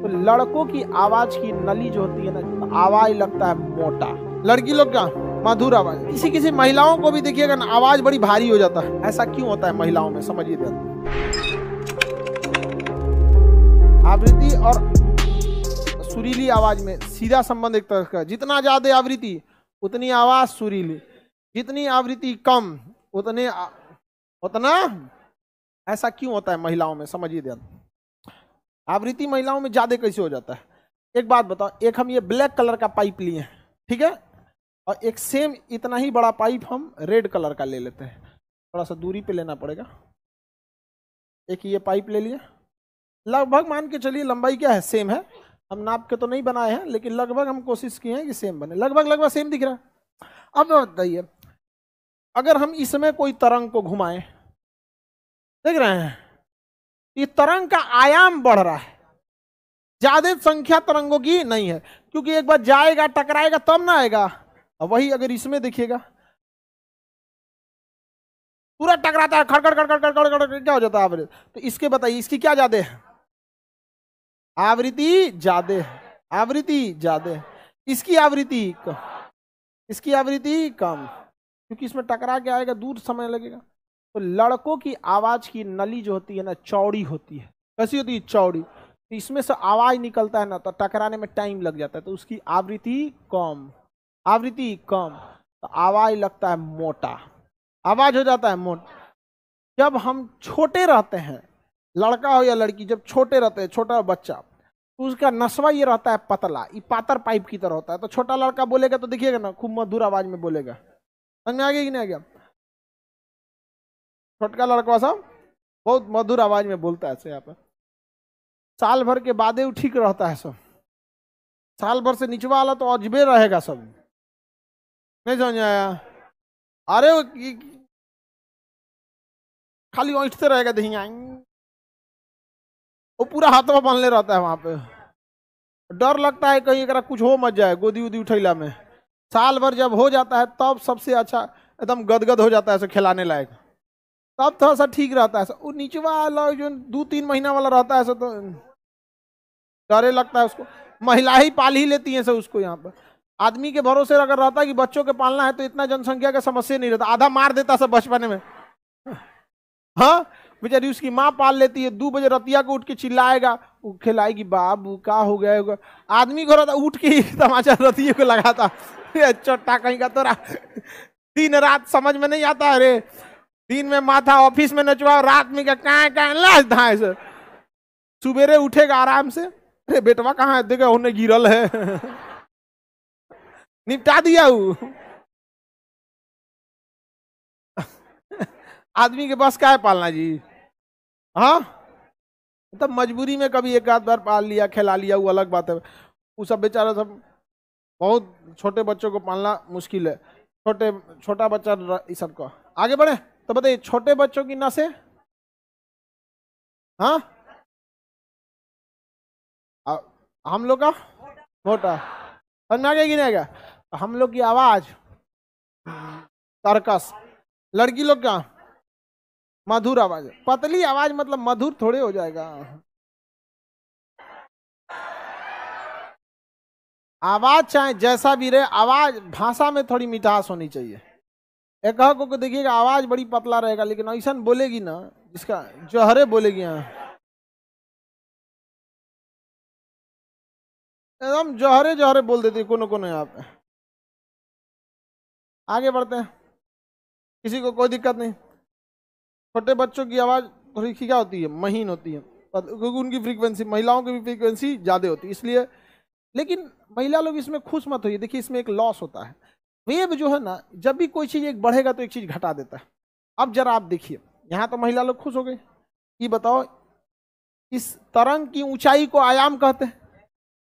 तो लड़कों की आवाज की नली जो होती है ना, तो आवाज लगता है मोटा, लड़की लोग का मधुर आवाज। किसी किसी महिलाओं को भी देखिएगा ना, आवाज बड़ी भारी हो जाता है। ऐसा क्यों होता है महिलाओं में, समझिए। आवृत्ति और सुरीली आवाज में सीधा संबंध एक तरह का। जितना ज्यादा आवृत्ति उतनी आवाज सुरीली, जितनी आवृत्ति कम उतना। ऐसा क्यों होता है महिलाओं में, समझिए ध्यान। आवृत्ति महिलाओं में ज्यादा कैसे हो जाता है? एक बात बताओ, एक हम ये ब्लैक कलर का पाइप लिए हैं, ठीक है, और एक सेम इतना ही बड़ा पाइप हम रेड कलर का ले लेते हैं। थोड़ा सा दूरी पे लेना पड़ेगा। एक ये पाइप ले लिया, लगभग मान के चलिए लंबाई क्या है, सेम है। हम नाप के तो नहीं बनाए हैं, लेकिन लगभग हम कोशिश किए हैं कि सेम बने। लगभग सेम दिख रहा है। अब बताइए, अगर हम इसमें कोई तरंग को घुमाएं, देख रहे हैं, ये तरंग का आयाम बढ़ रहा है, ज्यादा संख्या तरंगों की नहीं है, क्योंकि एक बार जाएगा टकराएगा तब ना आएगा। अब वही अगर इसमें देखिएगा, पूरा टकराता है, खड़खड़ खड़खड़ खड़खड़ खड़खड़, क्या हो जाता है आवृत्ति। तो इसके बताइए, इसकी क्या ज्यादा है? आवृत्ति ज्यादा है, आवृत्ति ज्यादा है। इसकी आवृत्ति कम, इसकी आवृत्ति कम, क्योंकि इसमें टकरा के आएगा, दूर समय लगेगा। तो लड़कों की आवाज की नली जो होती है ना, चौड़ी होती है। कैसी होती है? चौड़ी। तो इसमें से आवाज निकलता है ना, तो टकराने में टाइम लग जाता है, तो उसकी आवृत्ति कम, आवृत्ति कम, तो आवाज लगता है मोटा, आवाज हो जाता है मोटा। जब हम छोटे रहते हैं, लड़का हो या लड़की, जब छोटे रहते हैं, छोटा बच्चा, तो उसका नसवा ये रहता है पतला, ये पातर पाइप की तरह होता है। तो छोटा लड़का बोलेगा तो देखिएगा ना, खूब मधुर आवाज में बोलेगा। समझ में आ गया कि नहीं आ गया? छोटका लड़का सब बहुत मधुर आवाज में बोलता है। यहाँ पर साल भर के बाद ठीक रहता है सब, साल भर से निचवा वाला तो अजबे रहेगा सब। नहीं समझ आया? अरे खाली ऐंठते रहेगा, दहिया वो पूरा हाथों में बांधले रहता है। वहां पे डर लगता है कहीं अगर कुछ हो मत जाए गोदी उदी उठैला में। साल भर जब हो जाता है तब सबसे अच्छा, एकदम गदगद हो जाता है, ऐसे खिलाने लायक, तब थोड़ा सा ठीक रहता है। वो नीचवा वाला जो 2-3 महीना वाला रहता है, तो डरे लगता है उसको। महिला ही पाल ही लेती है सब उसको। यहाँ पर आदमी के भरोसे अगर रहता है कि बच्चों के पालना है, तो इतना जनसंख्या का समस्या नहीं रहता, आधा मार देता सब बचपने में। हाँ, बेचारी उसकी माँ पाल लेती है। 2 बजे रतिया को उठ के चिल्लाएगा, वो खिलाएगी, बाबू का हो गया होगा। आदमी को रहता उठ के ही तमाचा रतिये को लगाता, चोटा कहीं का तोरा। दिन रात समझ में नहीं आता। अरे दिन में माथा ऑफिस में नचवाओ, रात में क्या लाश धाए से। सुबेरे उठेगा आराम से, अरे बेटवा कहाँ है, देखा उन्हें गिरल है। निपटा दिया वो। आदमी के बस का है पालना जी? हाँ, तब मजबूरी में कभी एक आध बार पाल लिया, खिला लिया, वो अलग बात है। वो सब बेचारा सब, बहुत छोटे बच्चों को पालना मुश्किल है। छोटा बच्चा इस सबको आगे बढ़े तो बताइए, छोटे बच्चों की नसें, हाँ, हम लोग का मोटा। समझ में आ गया कि नहीं आएगा? हम लोग की आवाज कर्कश, लड़की लोग का मधुर आवाज। पतली आवाज मतलब मधुर थोड़े हो जाएगा। आवाज चाहे जैसा भी रहे, आवाज भाषा में थोड़ी मिठास होनी चाहिए। एक को देखिएगा आवाज बड़ी पतला रहेगा, लेकिन ऐसा बोलेगी ना जिसका जहरे बोलेगी, एकदम जहरे जहरे बोल देती कोनो यहाँ पे। आगे बढ़ते हैं, किसी को कोई दिक्कत नहीं। छोटे बच्चों की आवाज थोड़ी क्या होती है, महीन होती है, क्योंकि उनकी फ्रीक्वेंसी, महिलाओं की भी फ्रीक्वेंसी ज्यादा होती है इसलिए। लेकिन महिला लोग इसमें खुश मत होइए, देखिए इसमें एक लॉस होता है। वेव जो है ना, जब भी कोई चीज एक बढ़ेगा तो एक चीज घटा देता है। अब जरा आप देखिए, यहाँ तो महिला लोग खुश हो गए। ये बताओ, इस तरंग की ऊंचाई को आयाम कहते हैं।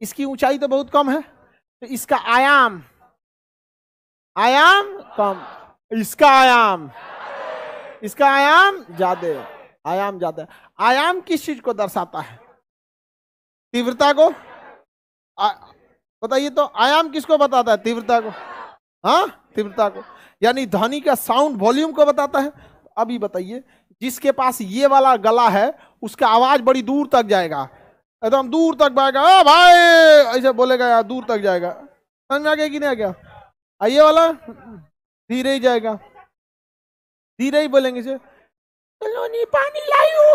इसकी ऊंचाई तो बहुत कम है, तो इसका आयाम कम, इसका आयाम ज्यादा, आयाम ज्यादा। आयाम किस चीज को दर्शाता है? तीव्रता को। बताइए तो, आयाम किसको बताता है? तीव्रता को। हाँ, तीव्रता को, यानी ध्वनि का साउंड वॉल्यूम को बताता है। अभी बताइए, जिसके पास ये वाला गला है उसका आवाज बड़ी दूर तक जाएगा, एकदम दूर तक भागेगा, ओ भाई ऐसे बोलेगा यार, दूर तक जाएगा। समझ में आ गया कि नहीं आ गया? आइए वाला धीरे ही जाएगा, धीरे ही बोलेंगे इसे, चलो नी पानी लाइयो।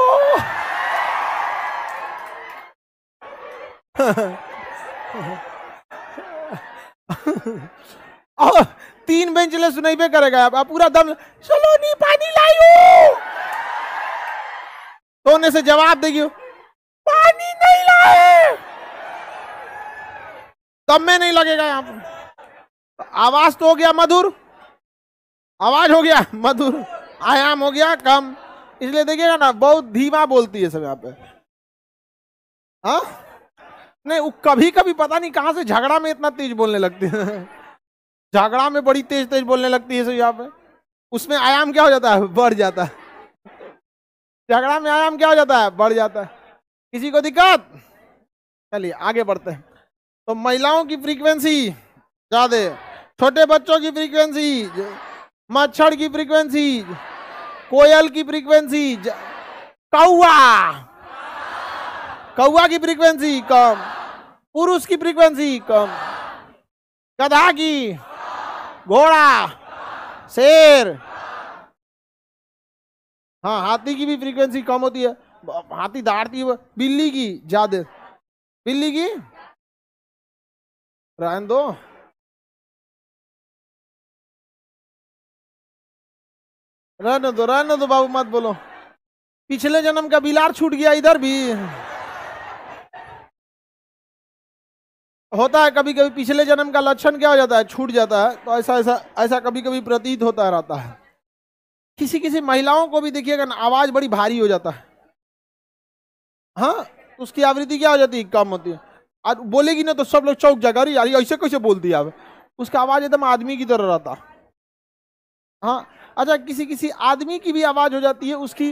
और 3 बेंच ले सुनाई पे करेगा, आप पूरा दम, चलो नी पानी लाइयो। सोने से जवाब देगी, पानी नहीं लाए, दम में नहीं लगेगा यहाँ पर। आवाज तो हो गया मधुर, आवाज हो गया मधुर, आयाम हो गया कम, इसलिए देखिएगा ना बहुत धीमा बोलती है सब यहाँ पे। हाँ नहीं, वो कभी कभी पता नहीं कहां से झगड़ा में इतना तेज बोलने लगती है। झगड़ा में बड़ी तेज तेज बोलने लगती है सब यहाँ पे। उसमें आयाम क्या हो जाता है, बढ़ जाता है। झगड़ा में आयाम क्या हो जाता है, बढ़ जाता है। किसी को दिक्कत? चलिए आगे बढ़ते हैं। तो महिलाओं की फ्रीक्वेंसी ज्यादा, छोटे बच्चों की फ्रीक्वेंसी, मच्छर की फ्रीक्वेंसी, कोयल की फ्रीक्वेंसी, कौवा, कौवा की फ्रीक्वेंसी कम, पुरुष की फ्रीक्वेंसी कम, गधा की, घोड़ा, शेर, हाँ हाथी की भी फ्रीक्वेंसी कम होती है, हाथी दौड़ती है। बिल्ली की ज्यादा, बिल्ली की रहने दो, रहने दो बाबू, मत बोलो। पिछले जन्म का बिलार छूट गया इधर भी होता है कभी कभी। पिछले जन्म का लक्षण क्या हो जाता है, छूट जाता है। तो ऐसा ऐसा ऐसा कभी कभी प्रतीत होता रहता है। किसी किसी महिलाओं को भी देखिएगा ना, आवाज बड़ी भारी हो जाता है। हाँ, उसकी आवृत्ति क्या हो जाती है, कम होती है। और बोलेगी ना तो सब लोग चौक जाएगा, अरे यार ऐसे कैसे बोलती है। अब उसका आवाज एकदम आदमी की तरह रहता। हाँ अच्छा, किसी किसी आदमी की भी आवाज हो जाती है, उसकी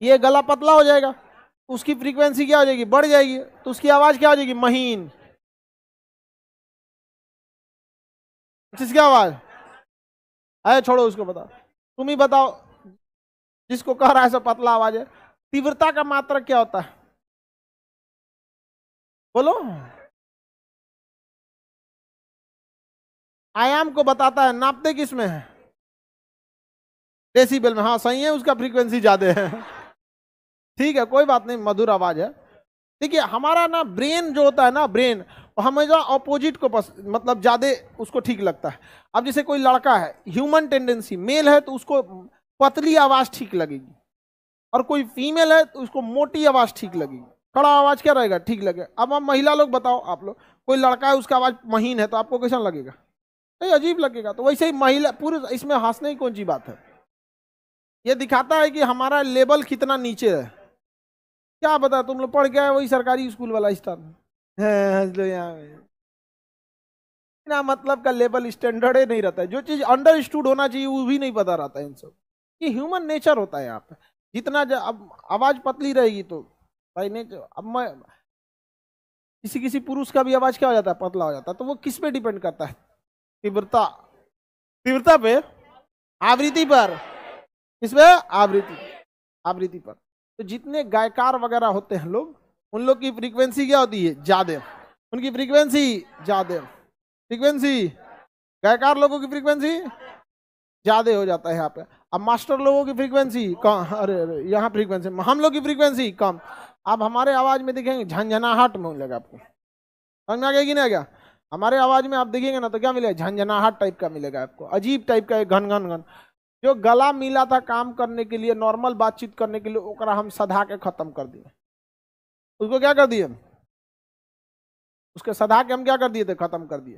ये गला पतला हो जाएगा, उसकी फ्रीक्वेंसी क्या हो जाएगी, बढ़ जाएगी, तो उसकी आवाज क्या हो जाएगी, महीन। किसकी आवाज है, छोड़ो उसको, बताओ तुम ही बताओ, जिसको कह रहा है सब पतला आवाज है। तीव्रता का मात्रक क्या होता है, बोलो। आयाम को बताता है, नापते किसमें है, डेसिबल में। हाँ सही है, उसका फ्रीक्वेंसी ज्यादा है। ठीक है कोई बात नहीं, मधुर आवाज है। देखिए हमारा ना ब्रेन जो होता है ना, ब्रेन हमेशा ऑपोजिट को मतलब ज्यादा उसको ठीक लगता है। अब जैसे कोई लड़का है, ह्यूमन टेंडेंसी, मेल है तो उसको पतली आवाज ठीक लगेगी, और कोई फीमेल है तो उसको मोटी आवाज ठीक लगेगी, खड़ा आवाज क्या रहेगा, ठीक लगेगा। अब आप महिला लोग बताओ, आप लोग, कोई लड़का है उसका आवाज महीन है तो आपको कैसा लगेगा, नहीं अजीब लगेगा। तो वैसे ही महिला पुरुष, इसमें हंसने की कौन सी बात है। ये दिखाता है कि हमारा लेवल कितना नीचे है। क्या बता, तुम लोग पढ़ के आए वही सरकारी स्कूल वाला स्टाइल है, ना मतलब का लेवल स्टैंडर्ड नहीं रहता है। जो चीज अंडरस्टूड होना चाहिए वो भी नहीं पता रहता है इन सब। ये ह्यूमन नेचर होता है यहाँ पे। जितना अब आवाज पतली रहेगी तो भाई नेचर। अब मैं किसी किसी पुरुष का भी आवाज क्या हो जाता है, पतला हो जाता है। तो वो किस पे डिपेंड करता है, तीव्रता, तीव्रता पे, आवृत्ति पर, किस पे, आवृत्ति, आवृत्ति पर। तो जितने गायकार वगैरह होते हैं लोग, उन लोग की फ्रीक्वेंसी क्या होती है, ज्यादा, उनकी फ्रीक्वेंसी ज्यादा, फ्रीक्वेंसी गायकार लोगों की फ्रीक्वेंसी ज्यादा हो जाता है यहाँ पे। अब मास्टर लोगों की फ्रीक्वेंसी कम, अरे अरे यहाँ फ्रीक्वेंसी, हम लोग की फ्रीक्वेंसी कम। अब हमारे आवाज में देखेंगे झंझनाहट मिलेगा आपको, समझ में आ गया कि नहीं आ गया। हमारे आवाज में आप देखेंगे ना तो क्या मिलेगा, झंझनाहट टाइप का मिलेगा आपको, अजीब टाइप का, घन घन घन। जो गला मिला था काम करने के लिए, नॉर्मल बातचीत करने के लिए, ओकरा हम सधा के खत्म कर दिए। उसको क्या कर दिए, उसके सधा के हम क्या कर दिए थे, खत्म कर दिए।